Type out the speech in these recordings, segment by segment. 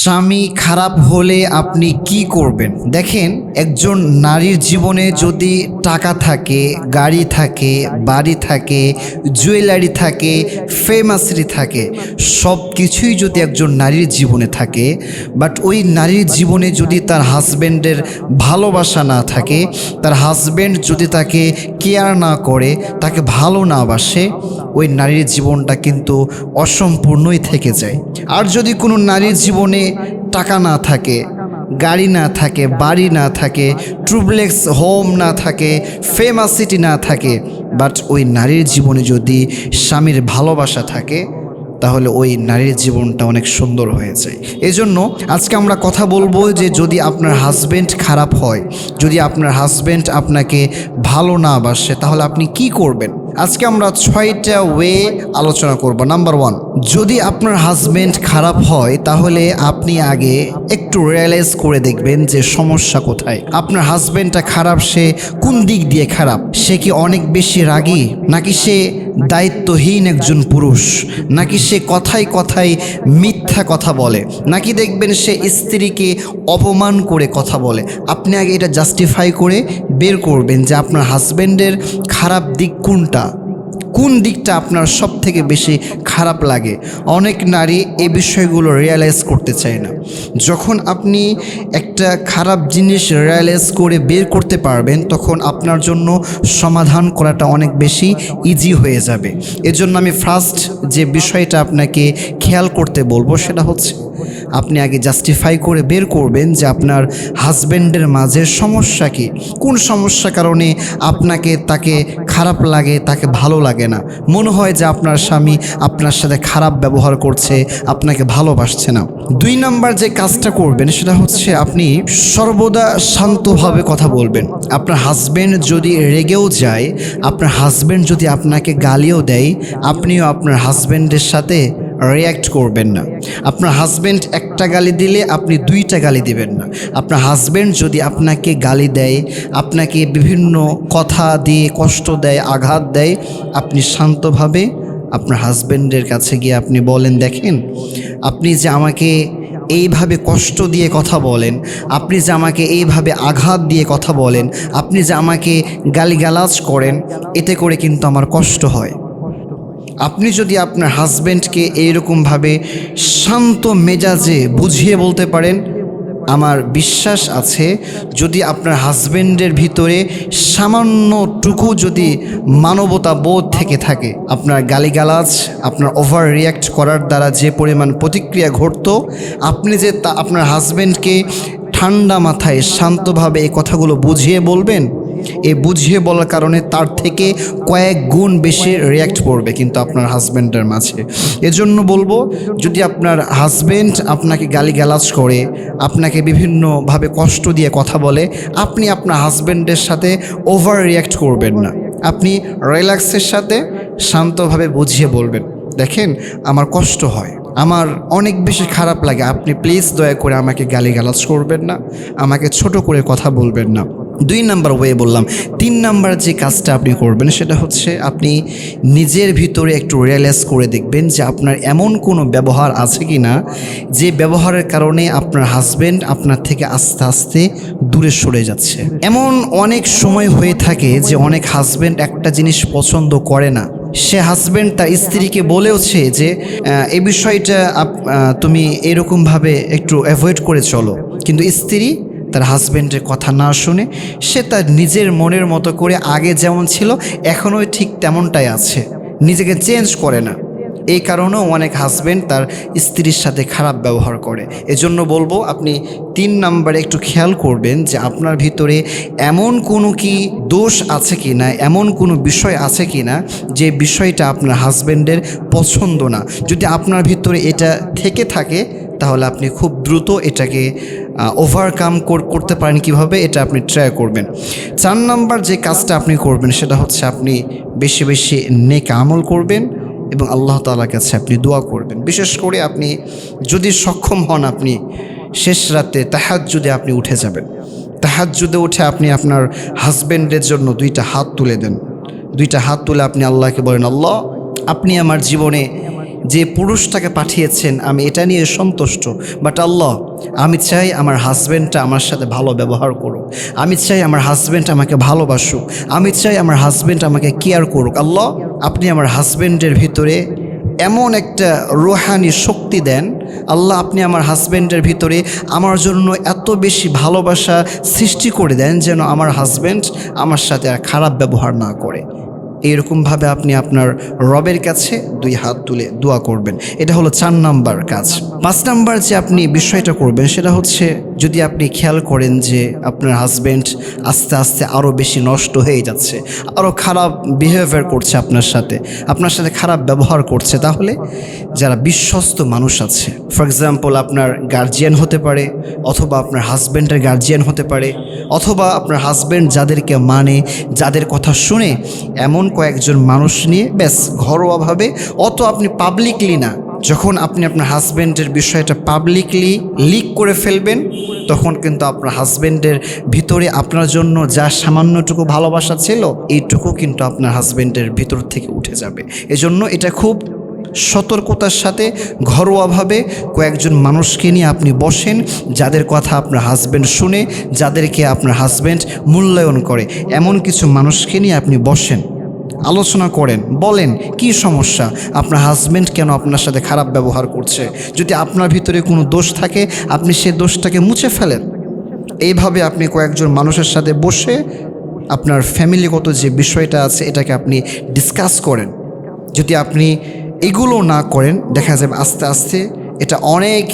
স্বামী খারাপ হলে আপনি কি করবেন? দেখেন, একজন নারীর জীবনে যদি টাকা থাকে, গাড়ি থাকে, বাড়ি থাকে, জুয়েলারি থাকে, ফেমাসরি থাকে, সব কিছুই যদি একজন নারীর জীবনে থাকে, বাট ওই নারীর জীবনে যদি তার হাজব্যান্ডের ভালোবাসা না থাকে, তার হাজব্যান্ড যদি তাকে কেয়ার না করে, তাকে ভালো না বাসে, ওই নারীর জীবনটা কিন্তু অসম্পূর্ণই থেকে যায়। আর যদি কোনো নারীর জীবনে টাকা না থাকে, গাড়ি না থাকে, বাড়ি না থাকে, ট্রুপ্লেক্স হোম না থাকে, ফেমাস সিটি না থাকে, বাট ওই নারীর জীবনে যদি স্বামীর ভালোবাসা থাকে, তাহলে ওই নারীর জীবনটা অনেক সুন্দর হয়ে যায়। এজন্য আজকে আমরা কথা বলবো যে যদি আপনার হাজব্যান্ড খারাপ হয়, যদি আপনার হাজব্যান্ড আপনাকে ভালো না বাসে, তাহলে আপনি কি করবেন। আজকে আমরা 6টা ওয়ে আলোচনা করব। নাম্বার 1, যদি আপনার হাজব্যান্ড খারাপ হয় তাহলে আপনি আগে একটু রিয়েলাইজ করে দেখবেন যে সমস্যা কোথায়। আপনার হাজব্যান্ডটা খারাপ, সে কোন দিক দিয়ে খারাপ? সে কি অনেক বেশি রাগী, নাকি সে দায়িত্বহীন একজন পুরুষ, নাকি সে কথায় কথায় মিথ্যা কথা বলে, নাকি দেখবেন সে স্ত্রীকে অপমান করে কথা বলে। আপনি আগে এটা জাস্টিফাই করে বের করবেন যে আপনার হাজব্যান্ডের খারাপ দিক কোনটা, কোন দিকটা আপনার সব থেকে বেশি খারাপ লাগে। অনেক নারী এই বিষয়গুলো রিয়েলাইজ করতে চায় না। যখন আপনি একটা খারাপ জিনিস রিয়েলাইজ করে বের করতে পারবেন, তখন আপনার জন্য সমাধান করাটা অনেক বেশি ইজি হয়ে যাবে। এজন্য আমি ফার্স্ট যে বিষয়টা আপনাকে খেয়াল করতে বলবো সেটা হচ্ছে আপনি আগে জাস্টিফাই করে বের করবেন যে আপনার হাজব্যান্ডের মাঝে সমস্যা কি, কোন সমস্যা কারণে আপনাকে তাকে খারাপ লাগে, তাকে ভালো লাগে না। মনে হয় যে আপনার স্বামী আপনার সাথে খারাপ ব্যবহার করছে, আপনাকে ভালোবাসছে না। 2 নাম্বার যে কাজটা করবেন সেটা হচ্ছে আপনি সর্বদা শান্তভাবে কথা বলবেন। আপনার হাজব্যান্ড যদি রেগেও যায়, আপনার হাজব্যান্ড যদি আপনাকে গালিও দেয়, আপনিও আপনার হাজব্যান্ডের সাথে রিয়্যাক্ট করবেন না। আপনার হাজব্যান্ড একটা গালি দিলে আপনি 2টা গালি দিবেন না। আপনার হাজব্যান্ড যদি আপনাকে গালি দেয়, আপনাকে বিভিন্ন কথা দিয়ে কষ্ট দেয়, আঘাত দেয়, আপনি শান্তভাবে আপনার হাজব্যান্ডের কাছে গিয়ে আপনি বলেন, দেখেন, আপনি যে আমাকে এইভাবে কষ্ট দিয়ে কথা বলেন, আপনি যে আমাকে এইভাবে আঘাত দিয়ে কথা বলেন, আপনি যে আমাকে গালিগালাজ করেন, এতে করে কিন্তু আমার কষ্ট হয়। আপনি যদি আপনার হাজব্যান্ডকে এইরকমভাবে শান্ত মেজাজে বুঝিয়ে বলতে পারেন, আমার বিশ্বাস আছে যদি আপনার হাজব্যান্ডের ভিতরে সামান্যটুকু যদি মানবতা বোধ থেকে থাকে, আপনার গালিগালাজ, আপনার ওভার রিয়্যাক্ট করার দ্বারা যে পরিমাণ প্রতিক্রিয়া ঘটতো, আপনি যে আপনার হাজব্যান্ডকে ঠান্ডা মাথায় শান্তভাবে এই কথাগুলো বুঝিয়ে বলবেন, এই বুঝিয়ে বলার কারণে তার থেকে কয়েক গুণ বেশি রিয়্যাক্ট করবে কিন্তু আপনার হাজব্যান্ডের মাঝে। এজন্য বলবো, যদি আপনার হাজব্যান্ড আপনাকে গালিগালাজ করে, আপনাকে বিভিন্নভাবে কষ্ট দিয়ে কথা বলে, আপনি আপনার হাজব্যান্ডের সাথে ওভার রিয়্যাক্ট করবেন না। আপনি রিল্যাক্সের সাথে শান্তভাবে বুঝিয়ে বলবেন, দেখেন, আমার কষ্ট হয়, আমার অনেক বেশি খারাপ লাগে, আপনি প্লিজ দয়া করে আমাকে গালিগালাজ করবেন না, আমাকে ছোট করে কথা বলবেন না। 2 নাম্বার ওয়ে বললাম। 3 নাম্বার যে কাজটা আপনি করবেন সেটা হচ্ছে আপনি নিজের ভিতরে একটু রিয়েলাইজ করে দেখবেন যে আপনার এমন কোনো ব্যবহার আছে কি না, যে ব্যবহারের কারণে আপনার হাজব্যান্ড আপনার থেকে আস্তে আস্তে দূরে সরে যাচ্ছে। এমন অনেক সময় হয়ে থাকে যে অনেক হাজব্যান্ড একটা জিনিস পছন্দ করে না, সে হাজব্যান্ড তার স্ত্রীকে বলেওছে যে এই বিষয়টা তুমি এরকমভাবে একটু অ্যাভয়েড করে চলো, কিন্তু স্ত্রী তার হাজব্যান্ডের কথা না শুনে সে তার নিজের মনের মতো করে আগে যেমন ছিল এখনও ঠিক তেমনটাই আছে, নিজেকে চেঞ্জ করে না। এই কারণেও অনেক হাজব্যান্ড তার স্ত্রীর সাথে খারাপ ব্যবহার করে। এজন্য বলবো আপনি 3 নাম্বারে একটু খেয়াল করবেন যে আপনার ভিতরে এমন কোনো কি দোষ আছে কি না, এমন কোনো বিষয় আছে কি না যে বিষয়টা আপনার হাজব্যান্ডের পছন্দ না। যদি আপনার ভিতরে এটা থেকে থাকে তাহলে আপনি খুব দ্রুত এটাকে ওভারকাম করতে পারেন। কিভাবে, এটা আপনি ট্রাই করবেন। 4 নাম্বার যে কাজটা আপনি করবেন সেটা হচ্ছে আপনি বেশি বেশি নেক আমল করবেন এবং আল্লাহ তাআলার কাছে আপনি দোয়া করবেন। বিশেষ করে আপনি যদি সক্ষম হন, আপনি শেষ রাতে তাহাজ্জুদে আপনি উঠে যাবেন। তাহাজ্জুদে উঠে আপনি আপনার হাজব্যান্ডের জন্য 2টা হাত তুলে দেন। 2টা হাত তুলে আপনি আল্লাহকে বলেন, আল্লাহ, আপনি আমার জীবনে যে পুরুষটাকে পাঠিয়েছেন আমি এটা নিয়ে সন্তুষ্ট, বাট আল্লাহ আমি চাই আমার হাজব্যান্ডটা আমার সাথে ভালো ব্যবহার করুক, আমি চাই আমার হাজব্যান্ড আমাকে ভালোবাসুক, আমি চাই আমার হাজব্যান্ড আমাকে কেয়ার করুক। আল্লাহ আপনি আমার হাজব্যান্ডের ভিতরে এমন একটা রুহানি শক্তি দেন, আল্লাহ আপনি আমার হাজব্যান্ডের ভিতরে আমার জন্য এত বেশি ভালোবাসা সৃষ্টি করে দেন যেন আমার হাজব্যান্ড আমার সাথে আর খারাপ ব্যবহার না করে। এইরকমভাবে আপনি আপনার রবের কাছে 2 হাত তুলে দোয়া করবেন। এটা হলো 4 নাম্বার কাজ। 5 নাম্বার যে আপনি বিষয়টা করবেন সেটা হচ্ছে, যদি আপনি খেয়াল করেন যে আপনার হাজব্যান্ড আস্তে আস্তে আরও বেশি নষ্ট হয়ে যাচ্ছে, আরও খারাপ বিহেভিয়ার করছে আপনার সাথে খারাপ ব্যবহার করছে, তাহলে যারা বিশ্বস্ত মানুষ আছে, ফর এক্সাম্পল আপনার গার্জিয়ান হতে পারে, অথবা আপনার হাজব্যান্ডের গার্জিয়ান হতে পারে, অথবা আপনার হাজব্যান্ড যাদেরকে মানে, যাদের কথা শুনে, এমন কয়েকজন মানুষ নিয়ে ব্যাস ঘরোয়াভাবে, অত আপনি পাবলিকলি না, যখন আপনি আপনার হাজব্যান্ডের বিষয়টা পাবলিকলি লিক করে ফেলবেন, তখন কিন্তু আপনার হাজব্যান্ডের ভিতরে আপনার জন্য যা সামান্যটুকু ভালোবাসা ছিল, এইটুকু কিন্তু আপনার হাজব্যান্ডের ভিতর থেকে উঠে যাবে। এজন্য এটা খুব সতর্কতার সাথে ঘরোয়াভাবে কয়েকজন মানুষকে নিয়ে আপনি বসেন, যাদের কথা আপনার হাজব্যান্ড শুনে, যাদেরকে আপনার হাজব্যান্ড মূল্যায়ন করে, এমন কিছু মানুষকে নিয়ে আপনি বসেন, আলোচনা করেন, বলেন কি সমস্যা, আপনার হাজব্যান্ড কেন আপনার সাথে খারাপ ব্যবহার করছে। যদি আপনার ভিতরে কোনো দোষ থাকে আপনি সেই দোষটাকে মুছে ফেলেন। এইভাবে আপনি কয়েকজন মানুষের সাথে বসে আপনার ফ্যামিলিগত যে বিষয়টা আছে এটাকে আপনি ডিসকাস করেন। যদি আপনি এগুলো না করেন, দেখা যাবে আস্তে আস্তে এটা অনেক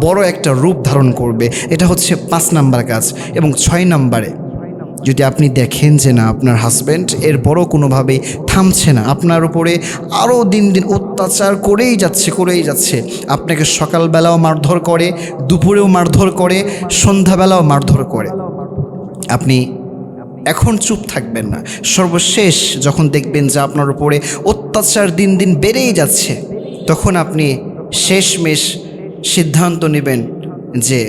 বড় একটা রূপ ধারণ করবে। এটা হচ্ছে 5 নাম্বার কাজ। এবং 6 নাম্বারে, যদি আপনি দেখেন যে না আপনার হাজব্যান্ড এর বড় কোনোভাবেই থামছে না, আপনার উপরে আরও দিন দিন অত্যাচার করেই যাচ্ছে, আপনাকে সকালবেলাও মারধর করে, দুপুরেও মারধর করে, সন্ধ্যাবেলাও মারধর করে, আপনি এখন চুপ থাকবেন না। সর্বশেষ যখন দেখবেন যে আপনার উপরে অত্যাচার দিন দিন বেড়েই যাচ্ছে, তখন আপনি শেষমেশ সিদ্ধান্ত নেবেন যে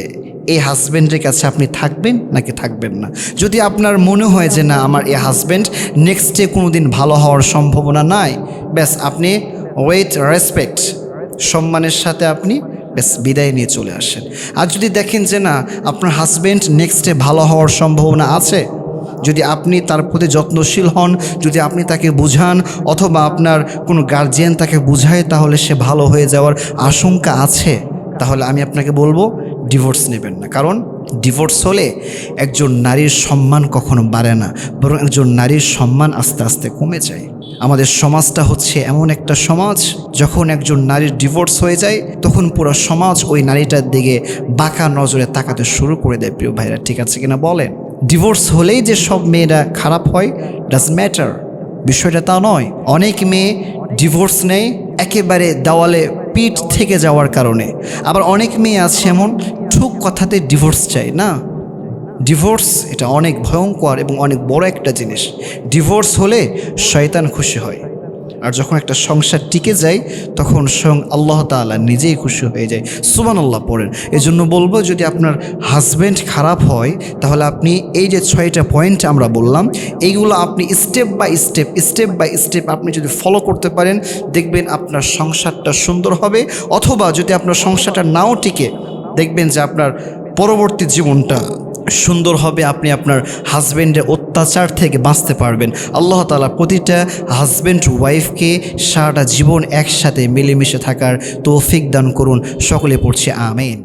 এই হাজব্যান্ডের কাছে আপনি থাকবেন নাকি থাকবেন না। যদি আপনার মনে হয় যে না আমার এই হাজব্যান্ড নেক্সটে কোনো দিন ভালো হওয়ার সম্ভাবনা নাই, ব্যাস আপনি ওয়েট রেসপেক্ট সম্মানের সাথে আপনি ব্যাস বিদায় নিয়ে চলে আসেন। আর যদি দেখেন যে না আপনার হাজব্যান্ড নেক্সটে ভালো হওয়ার সম্ভাবনা আছে, যদি আপনি তার প্রতি যত্নশীল হন, যদি আপনি তাকে বুঝান, অথবা আপনার কোনো গার্জিয়ান তাকে বুঝায়, তাহলে সে ভালো হয়ে যাওয়ার আশঙ্কা আছে, তাহলে আমি আপনাকে বলবো ডিভোর্স নেবেন না। কারণ ডিভোর্স হলে একজন নারীর সম্মান কখনো বাড়ে না, বরং একজন নারীর সম্মান আস্তে আস্তে কমে যায়। আমাদের সমাজটা হচ্ছে এমন একটা সমাজ, যখন একজন নারীর ডিভোর্স হয়ে যায় তখন পুরো সমাজ ওই নারীটার দিকে বাঁকা নজরে তাকাতে শুরু করে দেয়। প্রিয় ভাইরা, ঠিক আছে কিনা বলেন? ডিভোর্স হলেই যে সব মেয়েরা খারাপ হয়, ডাজ ম্যাটার, বিষয়টা তা নয়। অনেক মেয়ে ডিভোর্স নেয় একেবারে দেওয়ালে পিঠ থেকে যাওয়ার কারণে, আবার অনেক মেয়ে আছে এমন ঠুক কথাতে ডিভোর্স চায় না। ডিভোর্স এটা অনেক ভয়ঙ্কর এবং অনেক বড় একটা জিনিস। ডিভোর্স হলে শয়তান খুশি হয়, আর যখন একটা সংসার টিকে যায় তখন স্বয়ং আল্লাহ তাআলা নিজেই খুশি হয়ে যায়। সুবহানাল্লাহ পড়েন। এজন্য বলবো, যদি আপনার হাজব্যান্ড খারাপ হয় তাহলে আপনি এই যে 6টা পয়েন্ট আমরা বললাম, এইগুলো আপনি স্টেপ বাই স্টেপ আপনি যদি ফলো করতে পারেন, দেখবেন আপনার সংসারটা সুন্দর হবে। অথবা যদি আপনার সংসারটা নাও টিকে, দেখবেন যে আপনার পরবর্তী জীবনটা সুন্দর হবে, আপনি আপনার হাজব্যান্ডের অত্যাচার থেকে বাঁচতে পারবেন। আল্লাহ তাআলা প্রতিটা হাজব্যান্ড ওয়াইফকে সারাটা জীবন একসাথে মিলেমিশে থাকার তৌফিক দান করুন। সকলে পড়ছে আমিন।